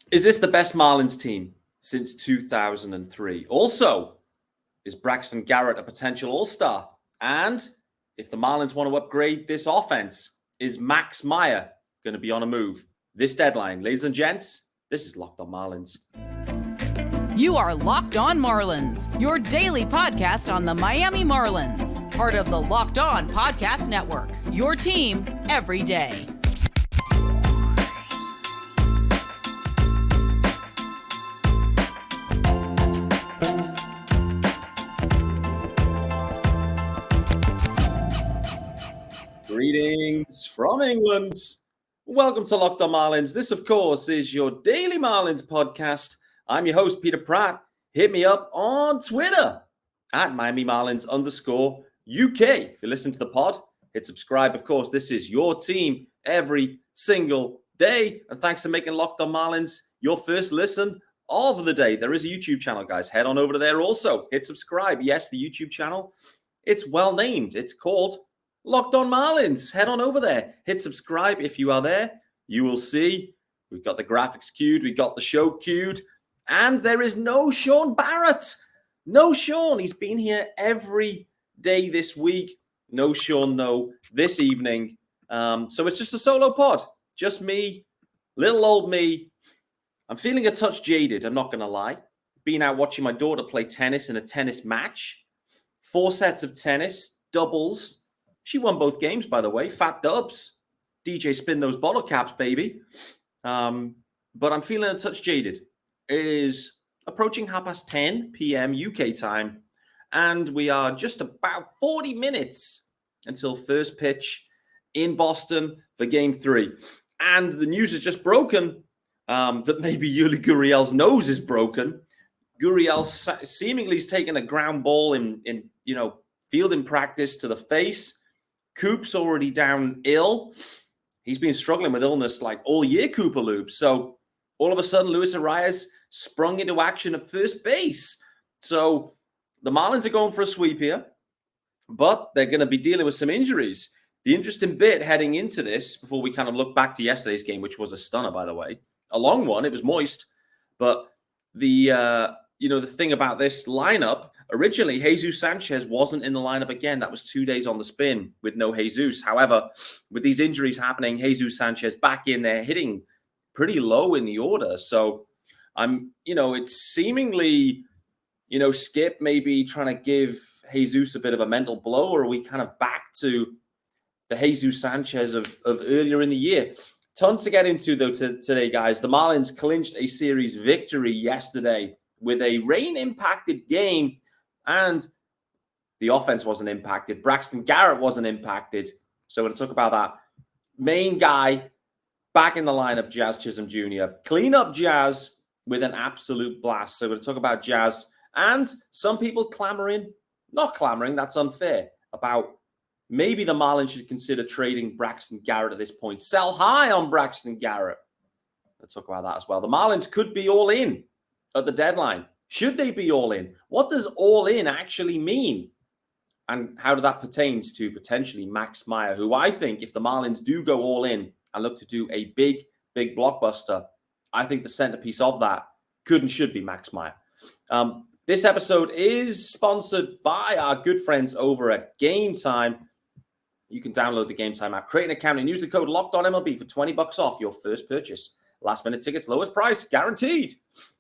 Is this the best Marlins team since 2003? Also, is Braxton Garrett a potential all-star? And if the Marlins want to upgrade this offense, is Max Meyer going to be on a move this deadline? Ladies and gents, this is Locked On Marlins. You are Locked On Marlins, your daily podcast on the Miami Marlins. Part of the Locked On Podcast Network, your team every day. Greetings from England. Welcome to Locked On Marlins. This, of course, is your daily Marlins podcast. I'm your host, Peter Pratt. Hit me up on Twitter at Miami Marlins _UK. If you listen to the pod, hit subscribe. Of course, this is your team every single day. And thanks for making Locked On Marlins your first listen of the day. There is a YouTube channel, guys. Head on over to there also. Hit subscribe. Yes, the YouTube channel. It's well named. It's called Locked On Marlins. Head on over there. Hit subscribe if you are there. You will see we've got the graphics queued. We've got the show queued. And there is no Sean Barrett. No Sean. He's been here every day this week. No Sean, no this evening. So it's just a solo pod. Just me, little old me. I'm feeling a touch jaded. I'm not going to lie. Been out watching my daughter play tennis in a tennis match. 4 sets of tennis, doubles. She won both games, by the way. Fat dubs. DJ spin those bottle caps, baby. But I'm feeling a touch jaded. It is approaching 10:30 p.m. UK time. And we are just about 40 minutes until first pitch in Boston for Game 3. And the news has just broken that maybe Yuli Gurriel's nose is broken. Gurriel seemingly is taking a ground ball in field in practice to the face. Coop's already down ill. He's been struggling with illness like all year, Cooper Loop. So all of a sudden, Luis Arias sprung into action at first base. So the Marlins are going for a sweep here, but they're going to be dealing with some injuries. The interesting bit heading into this, before we kind of look back to yesterday's game, which was a stunner, by the way, a long one. It was moist, but the thing about this lineup. Originally, Jesus Sanchez wasn't in the lineup again. That was 2 days on the spin with no Jesus. However, with these injuries happening, Jesus Sanchez back in there, hitting pretty low in the order. So it's seemingly, Skip maybe trying to give Jesus a bit of a mental blow, or are we kind of back to the Jesus Sanchez of earlier in the year? Tons to get into, though, today, guys. The Marlins clinched a series victory yesterday with a rain-impacted game. And the offense wasn't impacted. Braxton Garrett wasn't impacted. So we're going to talk about that. Main guy back in the lineup, Jazz Chisholm Jr. Clean up Jazz with an absolute blast. So we're going to talk about Jazz. And some people not clamoring, that's unfair, about maybe the Marlins should consider trading Braxton Garrett at this point. Sell high on Braxton Garrett. Let's talk about that as well. The Marlins could be all in at the deadline. Should they be all in? What does all in actually mean? And how that pertains to potentially Max Meyer, who I think if the Marlins do go all in and look to do a big, big blockbuster, I think the centerpiece of that could and should be Max Meyer. This episode is sponsored by our good friends over at Gametime. You can download the Gametime app, create an account, and use the code LOCKEDONMLB for $20 off your first purchase. Last minute tickets, lowest price, guaranteed.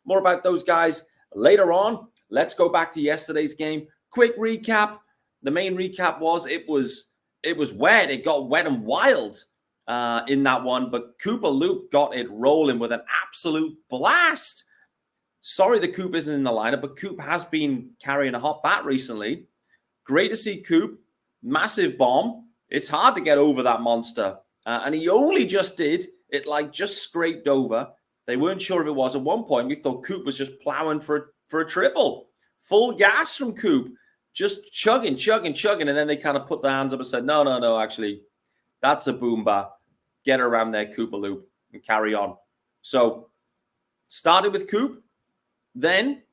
More about those guys later on. Let's go back to yesterday's game. Quick recap. The main recap was it was wet. It got wet and wild in that one, but Cooper Loop got it rolling with an absolute blast. Sorry the Coop isn't in the lineup, but Coop has been carrying a hot bat recently. Great to see Coop. Massive bomb. It's hard to get over that monster. And he only just did. It just scraped over. They weren't sure if it was. At one point, we thought Coop was just plowing for a triple. Full gas from Coop. Just chugging. And then they kind of put their hands up and said, no, actually, that's a boomba. Get around there, Cooper Loop, and carry on. So, started with Coop. Then,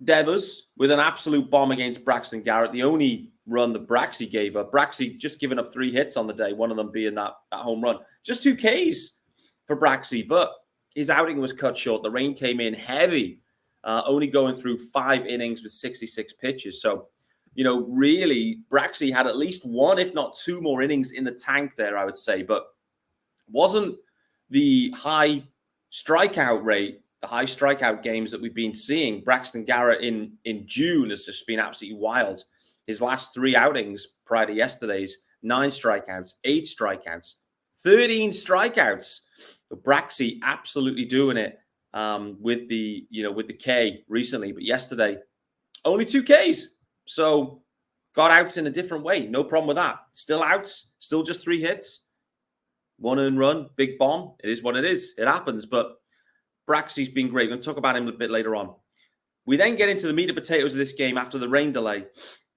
Devers with an absolute bomb against Braxton Garrett. The only run that Braxy gave up. Braxy just giving up 3 hits on the day, one of them being that home run. Just 2 Ks for Braxy, but his outing was cut short. The rain came in heavy, only going through 5 innings with 66 pitches. So, really, Braxy had at least 1, if not 2 more innings in the tank there, I would say. But wasn't the high strikeout rate, the high strikeout games that we've been seeing. Braxton Garrett in June has just been absolutely wild. His last 3 outings prior to yesterday's, 9 strikeouts, 8 strikeouts, 13 strikeouts. But Braxy absolutely doing it with the K recently. But yesterday, only 2 Ks. So got outs in a different way. No problem with that. Still outs, still just 3 hits. 1 earned run, big bomb. It is what it is. It happens. But Braxy's been great. We're going to talk about him a bit later on. We then get into the meat and potatoes of this game after the rain delay.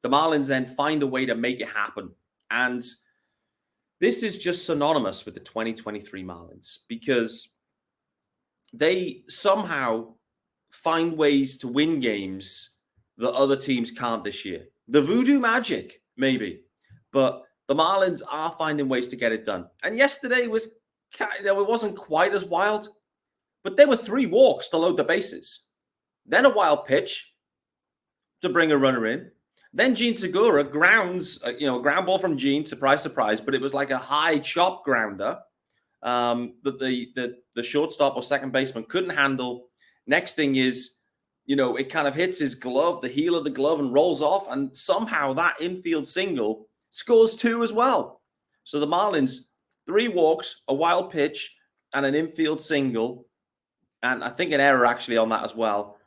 The Marlins then find a way to make it happen. And this is just synonymous with the 2023 Marlins because they somehow find ways to win games that other teams can't this year. The voodoo magic, maybe. But the Marlins are finding ways to get it done. And yesterday it wasn't quite as wild, but there were 3 walks to load the bases. Then a wild pitch to bring a runner in. Then Gene Segura grounds, a ground ball from Gene, surprise, surprise, but it was like a high chop grounder that the shortstop or second baseman couldn't handle. Next thing is, it kind of hits his glove, the heel of the glove, and rolls off. And somehow that infield single scores 2 as well. So the Marlins, 3 walks, a wild pitch, and an infield single. And I think an error actually on that as well,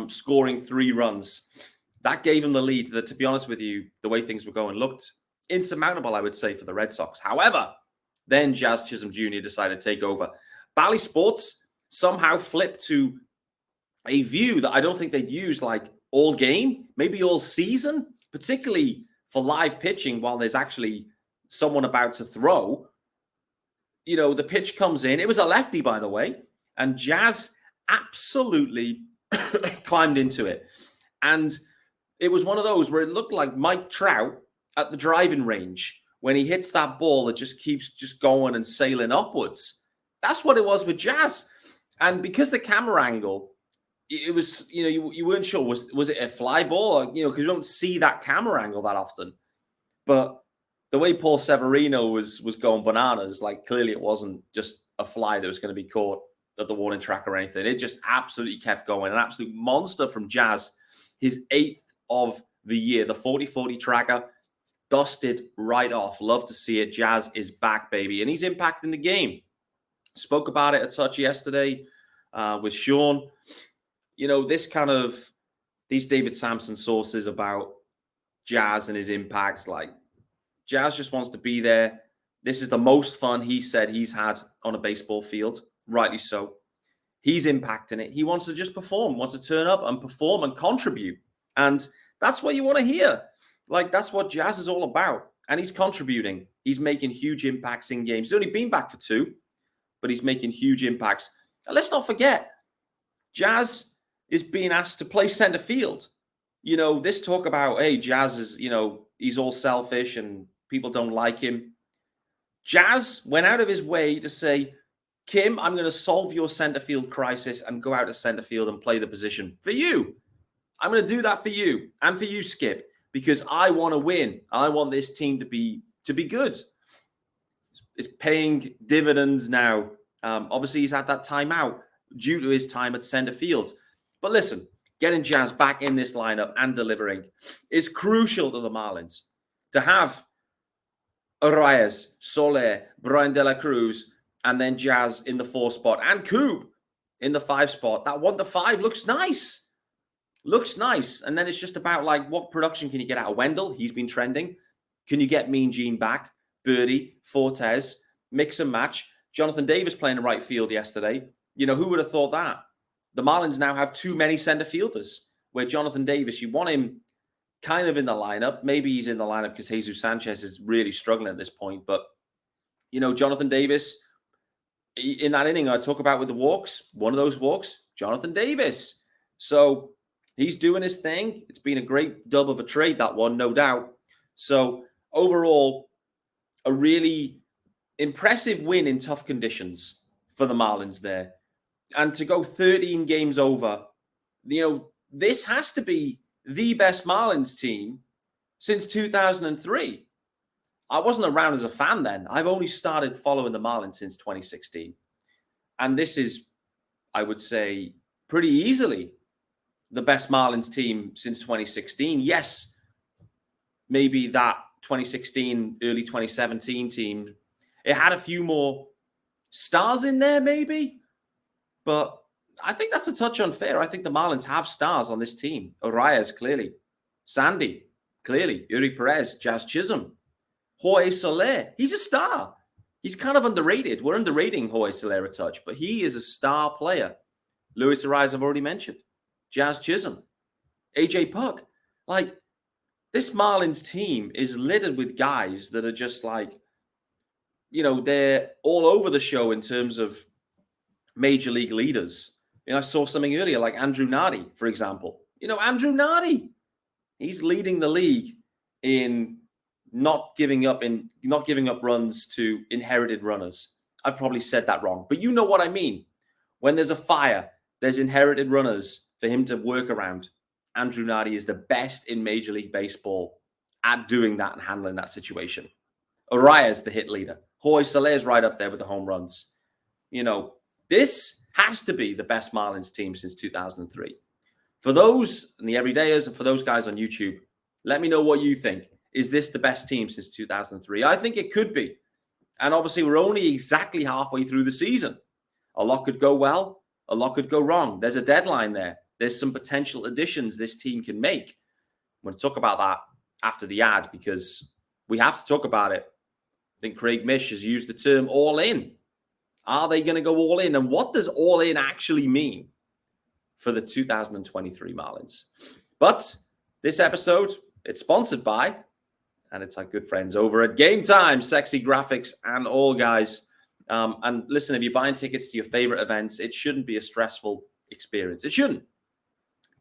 scoring 3 runs. That gave him the lead that, to be honest with you, the way things were going looked insurmountable, I would say, for the Red Sox. However, then Jazz Chisholm Jr. decided to take over. Bally Sports somehow flipped to a view that I don't think they'd use like all game, maybe all season, particularly for live pitching while there's actually someone about to throw. The pitch comes in. It was a lefty, by the way, and Jazz absolutely climbed into it. And it was one of those where it looked like Mike Trout at the driving range when he hits that ball that just keeps just going and sailing upwards. That's what it was with Jazz. And because the camera angle, it was, you weren't sure, was it a fly ball? Or, because you don't see that camera angle that often. But the way Paul Severino was going bananas, like clearly it wasn't just a fly that was going to be caught at the warning track or anything. It just absolutely kept going. An absolute monster from Jazz. His 8th of the year, the 40-40 tracker, dusted right off. Love to see it. Jazz is back, baby. And he's impacting the game. Spoke about it a touch yesterday with Sean. These David Sampson sources about Jazz and his impact, like Jazz just wants to be there. This is the most fun he said he's had on a baseball field. Rightly so. He's impacting it. He wants to just perform, wants to turn up and perform and contribute. And that's what you want to hear. Like, that's what Jazz is all about. And he's contributing. He's making huge impacts in games. He's only been back for 2, but he's making huge impacts. And let's not forget, Jazz is being asked to play center field. This talk about, hey, Jazz is, he's all selfish and people don't like him. Jazz went out of his way to say, Kim, I'm going to solve your center field crisis and go out to center field and play the position for you. I'm going to do that for you and for you, Skip, because I want to win. I want this team to be good. It's paying dividends now. Obviously, he's had that timeout due to his time at center field. But listen, getting Jazz back in this lineup and delivering is crucial to the Marlins. To have Arias, Soler, Brian De La Cruz, and then Jazz in the 4 spot and Coop in the 5 spot. That 1 to 5 looks nice. Looks nice. And then it's just about like what production can you get out of Wendell? He's been trending. Can you get Mean Gene back? Birdie, Fortes, mix and match. Jonathan Davis playing the right field yesterday. Who would have thought that? The Marlins now have too many center fielders where Jonathan Davis, you want him kind of in the lineup. Maybe he's in the lineup because Jesus Sanchez is really struggling at this point. But, Jonathan Davis, in that inning I talk about with the walks, one of those walks, Jonathan Davis. So he's doing his thing. It's been a great dub of a trade, that one, no doubt. So overall, a really impressive win in tough conditions for the Marlins there. And to go 13 games over, this has to be the best Marlins team since 2003. I wasn't around as a fan then. I've only started following the Marlins since 2016. And this is, I would say, pretty easily the best Marlins team since 2016. Yes, maybe that 2016, early 2017 team, it had a few more stars in there, maybe. But I think that's a touch unfair. I think the Marlins have stars on this team. Arias, clearly. Sandy, clearly. Yuri Perez, Jazz Chisholm. Jorge Soler, he's a star. He's kind of underrated. We're underrating Jorge Soler a touch, but he is a star player. Luis Arias, I've already mentioned. Jazz Chisholm. AJ Puk. Like, this Marlins team is littered with guys that are just like, they're all over the show in terms of major league leaders. I saw something earlier like Andrew Nardi, for example. Andrew Nardi, he's leading the league in not giving up runs to inherited runners. I've probably said that wrong, but you know what I mean. When there's a fire, there's inherited runners for him to work around. Andrew Nardi is the best in Major League Baseball at doing that and handling that situation. Arias, the hit leader. Jorge Soler is right up there with the home runs. This has to be the best Marlins team since 2003. For those and the everydayers and for those guys on YouTube, let me know what you think. Is this the best team since 2003? I think it could be. And obviously, we're only exactly halfway through the season. A lot could go well. A lot could go wrong. There's a deadline there. There's some potential additions this team can make. I'm going to talk about that after the ad because we have to talk about it. I think Craig Mish has used the term all in. Are they going to go all in? And what does all in actually mean for the 2023 Marlins? But this episode, it's sponsored by, and it's our good friends over at Gametime, sexy graphics and all, guys. And listen, if you're buying tickets to your favorite events, it shouldn't be a stressful experience. It shouldn't.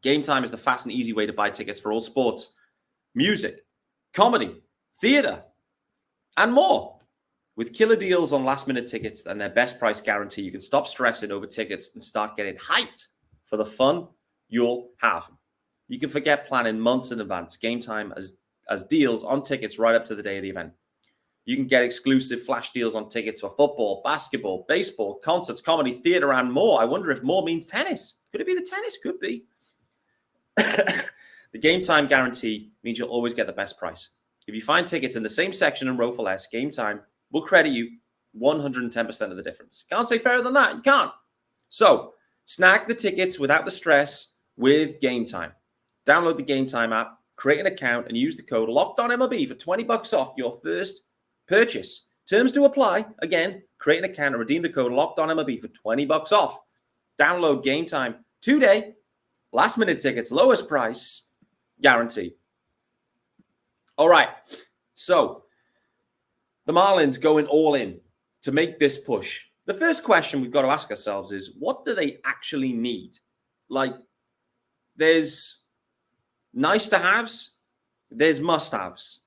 Gametime is the fast and easy way to buy tickets for all sports, music, comedy, theater, and more. With killer deals on last-minute tickets and their best price guarantee, you can stop stressing over tickets and start getting hyped for the fun you'll have. You can forget planning months in advance. Gametime as deals on tickets right up to the day of the event. You can get exclusive flash deals on tickets for football, basketball, baseball, concerts, comedy, theater, and more. I wonder if more means tennis. Could it be the tennis? Could be. The Gametime guarantee means you'll always get the best price. If you find tickets in the same section and row for less, Gametime will credit you 110% of the difference. Can't say fairer than that. You can't. So, snag the tickets without the stress with Gametime. Download the Gametime app, create an account, and use the code LOCKEDONMLB for $20 off your first purchase. Terms to apply. Again, create an account and redeem the code LOCKEDONMLB for $20 off. Download Gametime today. Last minute tickets, lowest price, guarantee. All right. So, the Marlins going all in to make this push. The first question we've got to ask ourselves is, what do they actually need? Like, there's nice to haves, there's must haves.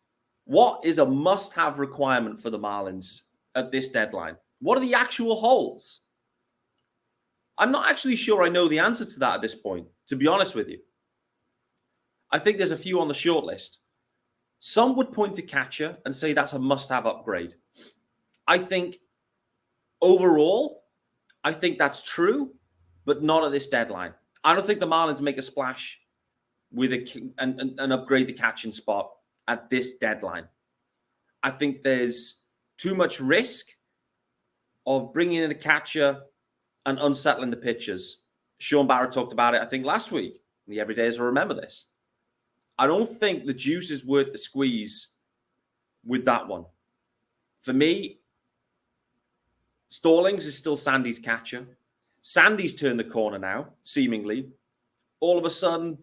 What is a must have requirement for the Marlins at this deadline? What are the actual holes? I'm not actually sure I know the answer to that at this point, to be honest with you. I think there's a few on the short list. Some would point to catcher and say that's a must-have upgrade. I think overall, I think that's true, but not at this deadline. I don't think the Marlins make a splash with and upgrade the catching spot at this deadline. I think there's too much risk of bringing in a catcher and unsettling the pitchers. Sean Barrett talked about it, I think, last week. The everydayers will remember this. I don't think the juice is worth the squeeze with that one. For me, Stallings is still Sandy's catcher. Sandy's turned the corner now, seemingly. All of a sudden,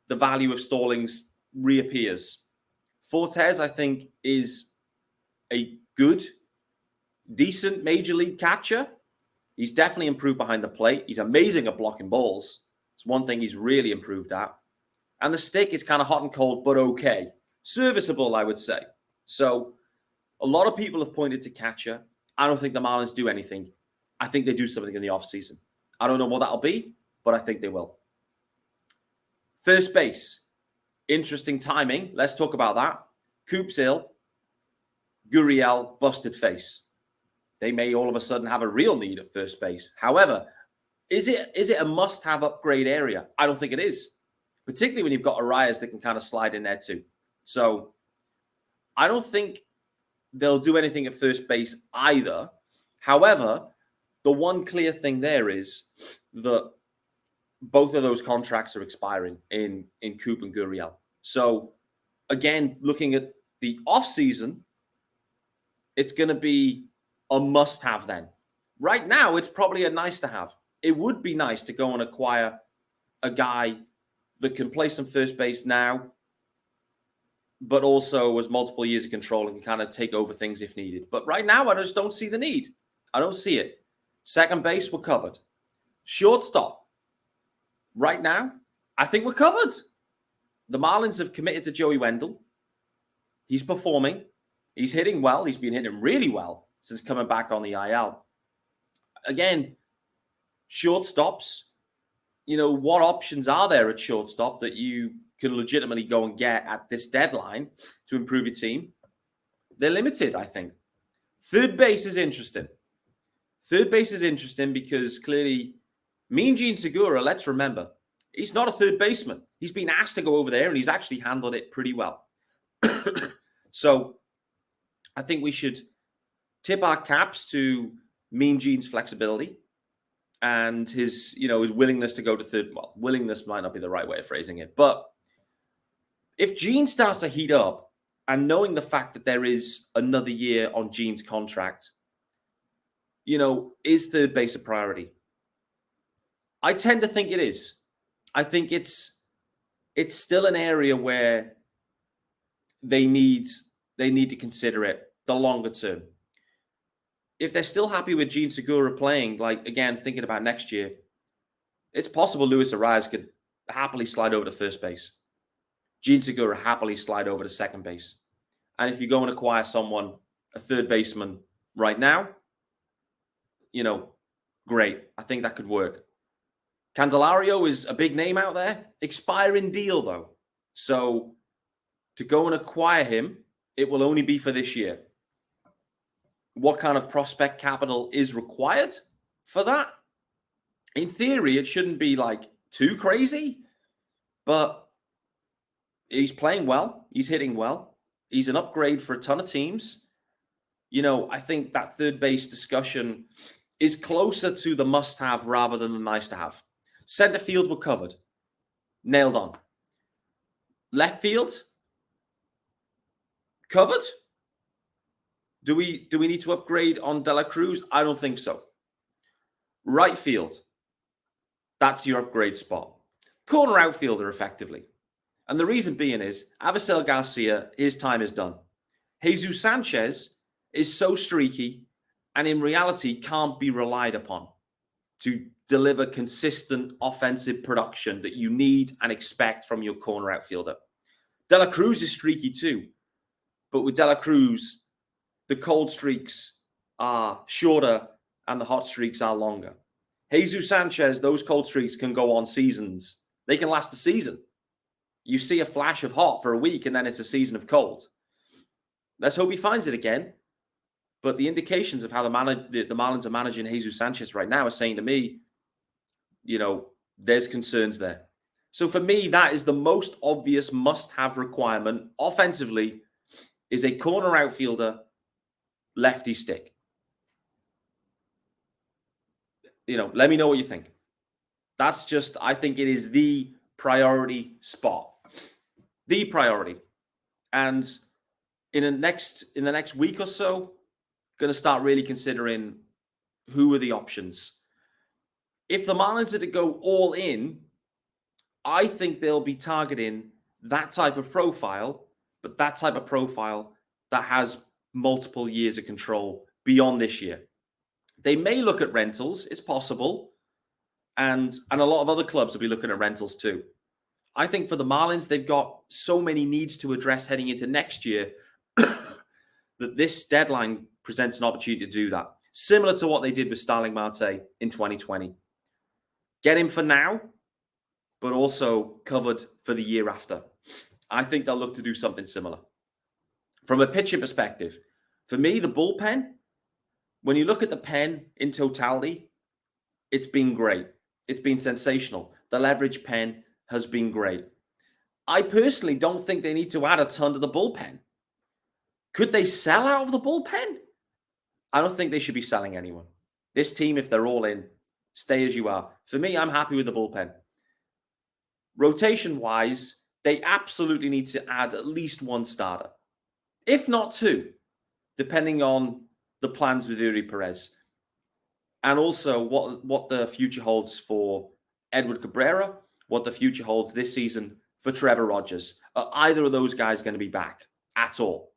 the value of Stallings reappears. Fortes, I think, is a good, decent major league catcher. He's definitely improved behind the plate. He's amazing at blocking balls. It's one thing he's really improved at. And the stick is kind of hot and cold, but okay. Serviceable, I would say. So a lot of people have pointed to catcher. I don't think the Marlins do anything. I think they do something in the offseason. I don't know what that'll be, but I think they will. First base, interesting timing. Let's talk about that. Coop's ill. Gurriel, busted face. They may all of a sudden have a real need at first base. However, is it a must-have upgrade area? I don't think it is, particularly when you've got Arias that can kind of slide in there too. So I don't think they'll do anything at first base either. However, the one clear thing there is that both of those contracts are expiring in Coop and Gurriel. So again, looking at the offseason, it's going to be a must-have then. Right now, it's probably a nice-to-have. It would be nice to go and acquire a guy that can play some first base now, but also has multiple years of control and can kind of take over things if needed. But right now, I just don't see the need. I don't see it. Second base, we're covered. Shortstop. Right now, I think we're covered. The Marlins have committed to Joey Wendell. He's performing. He's hitting well. He's been hitting really well since coming back on the IL. Again, shortstops, what options are there at shortstop that you can legitimately go and get at this deadline to improve your team? They're limited, I think. Third base is interesting. Third base is interesting because clearly Mean Gene Segura, let's remember, he's not a third baseman. He's been asked to go over there and he's actually handled it pretty well. So I think we should tip our caps to Mean Gene's flexibility and his willingness to go to third. Well, willingness might not be the right way of phrasing it, but if Gene starts to heat up and knowing the fact that there is another year on Gene's contract, is third base a priority? I tend to think it is. I think it's still an area where they need to consider it the longer term. If they're still happy with Gene Segura playing, again, thinking about next year, it's possible Luis Arias could happily slide over to first base. Gene Segura happily slide over to second base. And if you go and acquire someone, a third baseman right now, great. I think that could work. Candelario is a big name out there. Expiring deal, though. So to go and acquire him, it will only be for this year. What kind of prospect capital is required for that? In theory, it shouldn't be too crazy, but he's playing well. He's hitting well. He's an upgrade for a ton of teams. I think that third base discussion is closer to the must-have rather than the nice-to-have. Center field, we're covered. Nailed on. Left field, covered. Do we need to upgrade on De La Cruz? I don't think so. Right field, that's your upgrade spot. Corner outfielder, effectively. And the reason being is, Avisail Garcia, his time is done. Jesus Sanchez is so streaky and in reality can't be relied upon to deliver consistent offensive production that you need and expect from your corner outfielder. De La Cruz is streaky too. But with De La Cruz, the cold streaks are shorter and the hot streaks are longer. Jesus Sanchez, those cold streaks can go on seasons. They can last a season. You see a flash of hot for a week and then it's a season of cold. Let's hope he finds it again. But the indications of how the Marlins are managing Jesus Sanchez right now are saying to me, there's concerns there. So for me, that is the most obvious must-have requirement offensively is a corner outfielder, lefty stick. Let me know what you think. That's just, I think it is the priority spot. The priority. And in the next week or so, going to start really considering who are the options. If the Marlins are to go all in, I think they'll be targeting that type of profile, but that type of profile that has multiple years of control beyond this year. They may look at rentals. It's possible. And a lot of other clubs will be looking at rentals too. I think for the Marlins, they've got so many needs to address heading into next year that this deadline presents an opportunity to do that. Similar to what they did with Starling Marte in 2020. Get him for now, but also covered for the year after. I think they'll look to do something similar. From a pitching perspective, for me, the bullpen, when you look at the pen in totality, it's been great. It's been sensational. The leverage pen has been great. I personally don't think they need to add a ton to the bullpen. Could they sell out of the bullpen? I don't think they should be selling anyone. This team, if they're all in, stay as you are. For me, I'm happy with the bullpen. Rotation-wise, they absolutely need to add at least one starter, if not two, depending on the plans with Uri Perez. And also what the future holds for Edward Cabrera, what the future holds this season for Trevor Rogers. Are either of those guys going to be back at all?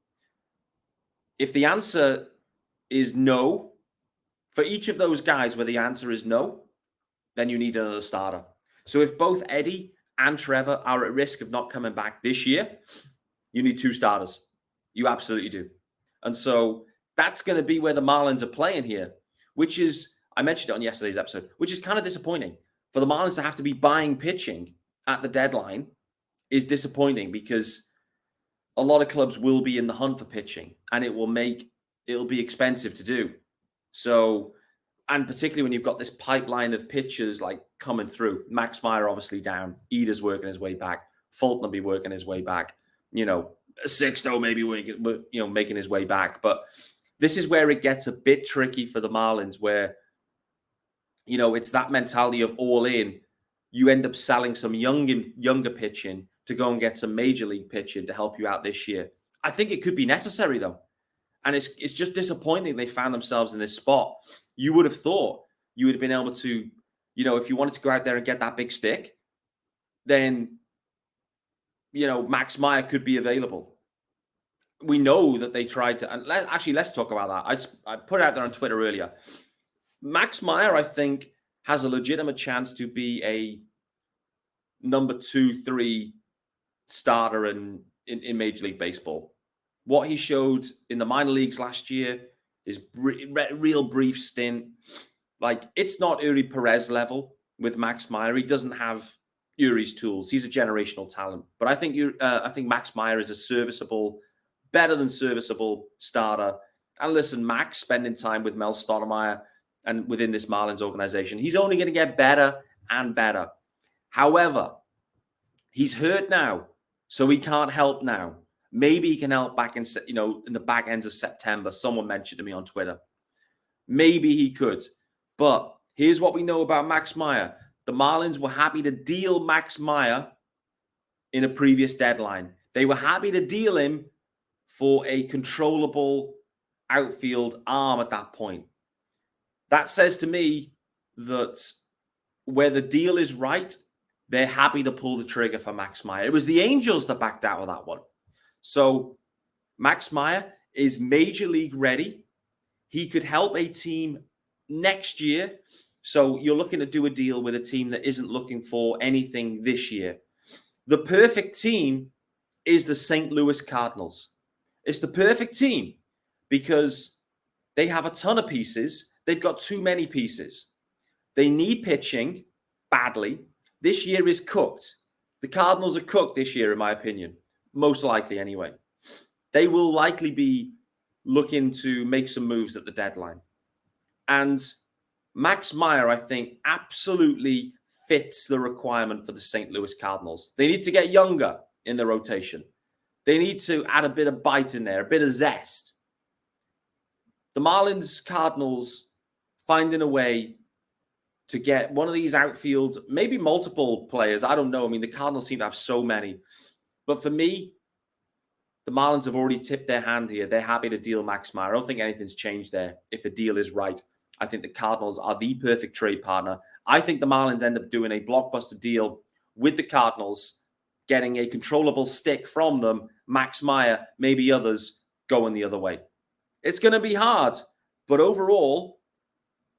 If the answer is no, for each of those guys where the answer is no, then you need another starter. So if both Eddie and Trevor are at risk of not coming back this year, you need two starters. You absolutely do. And so that's going to be where the Marlins are playing here, which is, I mentioned it on yesterday's episode, which is kind of disappointing. For the Marlins to have to be buying pitching at the deadline is disappointing because a lot of clubs will be in the hunt for pitching and it'll be expensive to do. So, and particularly when you've got this pipeline of pitchers like coming through, Max Meyer obviously down, Eder's working his way back, Fulton will be working his way back, Sixto maybe making his way back. But this is where it gets a bit tricky for the Marlins where, it's that mentality of all in. You end up selling some younger pitching to go and get some major league pitching to help you out this year. I think it could be necessary though. And it's just disappointing they found themselves in this spot. You would have thought you would have been able to, if you wanted to go out there and get that big stick, then, Max Meyer could be available. We know that they tried to, and let's talk about that. I put it out there on Twitter earlier. Max Meyer, I think, has a legitimate chance to be a number 2-3 starter in Major League Baseball. What he showed in the minor leagues last year, his real brief stint, it's not Uri Perez level with Max Meyer. He doesn't have Uri's tools. He's a generational talent. But I think Max Meyer is a better than serviceable starter. And listen, Max spending time with Mel Stottlemyre and within this Marlins organization, he's only going to get better and better. However, he's hurt now, so he can't help now. Maybe he can help back in the back ends of September. Someone mentioned to me on Twitter. Maybe he could. But here's what we know about Max Meyer. The Marlins were happy to deal Max Meyer in a previous deadline. They were happy to deal him for a controllable outfield arm at that point. That says to me that where the deal is right, they're happy to pull the trigger for Max Meyer. It was the Angels that backed out of that one. So Max Meyer is major league ready. He could help a team next year. So you're looking to do a deal with a team that isn't looking for anything this year. The perfect team is the St. Louis Cardinals. It's the perfect team because they have a ton of pieces. They've got too many pieces. They need pitching badly. This year is cooked. The Cardinals are cooked this year, in my opinion. Most likely, anyway. They will likely be looking to make some moves at the deadline. And Max Meyer, I think, absolutely fits the requirement for the St. Louis Cardinals. They need to get younger in the rotation. They need to add a bit of bite in there, a bit of zest. The Marlins, Cardinals, finding a way to get one of these outfield, maybe multiple players. I don't know. I mean, the Cardinals seem to have so many. But for me, the Marlins have already tipped their hand here. They're happy to deal Max Meyer. I don't think anything's changed there if the deal is right. I think the Cardinals are the perfect trade partner. I think the Marlins end up doing a blockbuster deal with the Cardinals, getting a controllable stick from them, Max Meyer, maybe others going the other way. It's going to be hard, but overall,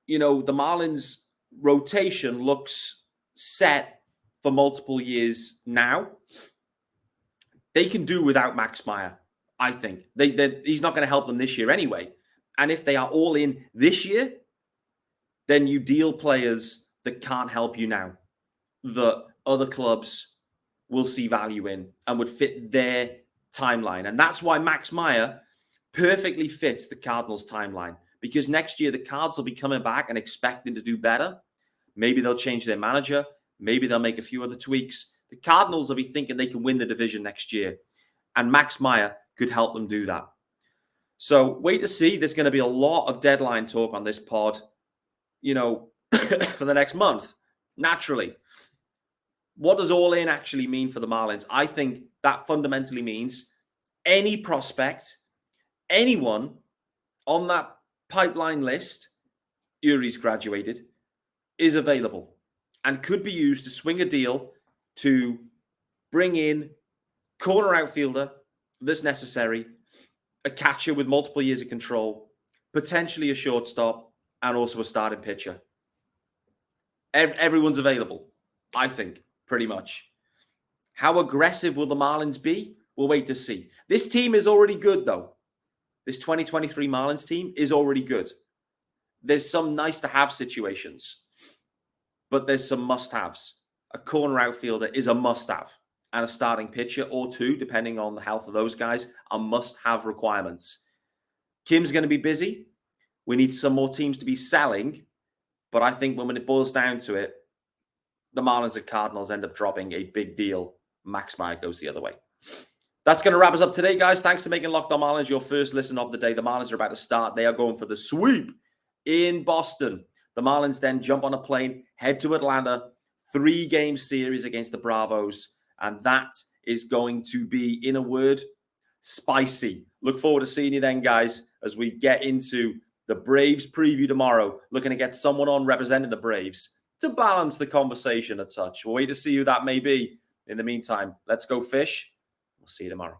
the Marlins rotation looks set for multiple years now. They can do without Max Meyer, I think. He's not going to help them this year anyway. And if they are all in this year, then you deal players that can't help you now, that other clubs will see value in and would fit their timeline. And that's why Max Meyer perfectly fits the Cardinals timeline, because next year the Cards will be coming back and expecting to do better. Maybe they'll change their manager. Maybe they'll make a few other tweaks. The Cardinals will be thinking they can win the division next year, and Max Meyer could help them do that. So wait to see. There's going to be a lot of deadline talk on this pod, for the next month, naturally. What does all in actually mean for the Marlins? I think that fundamentally means any prospect, anyone on that pipeline list, Uri's graduated, is available and could be used to swing a deal to bring in corner outfielder that's necessary, a catcher with multiple years of control, potentially a shortstop, and also a starting pitcher. Everyone's available, I think, pretty much. How aggressive will the Marlins be? We'll wait to see. This team is already good, though. This 2023 Marlins team is already good. There's some nice-to-have situations, but there's some must-haves. A corner outfielder is a must-have, and a starting pitcher or two, depending on the health of those guys, are must-have requirements. Kim's going to be busy. We need some more teams to be selling, but I think when it boils down to it, the Marlins and Cardinals end up dropping a big deal. Max Meyer goes the other way. That's going to wrap us up today, guys. Thanks for making Locked On Marlins your first listen of the day. The Marlins are about to start. They are going for the sweep in Boston. The Marlins then jump on a plane, head to Atlanta, 3-game series against the Bravos. And that is going to be, in a word, spicy. Look forward to seeing you then, guys, as we get into the Braves preview tomorrow, looking to get someone on representing the Braves to balance the conversation a touch. We'll wait to see who that may be. In the meantime, let's go fish. We'll see you tomorrow.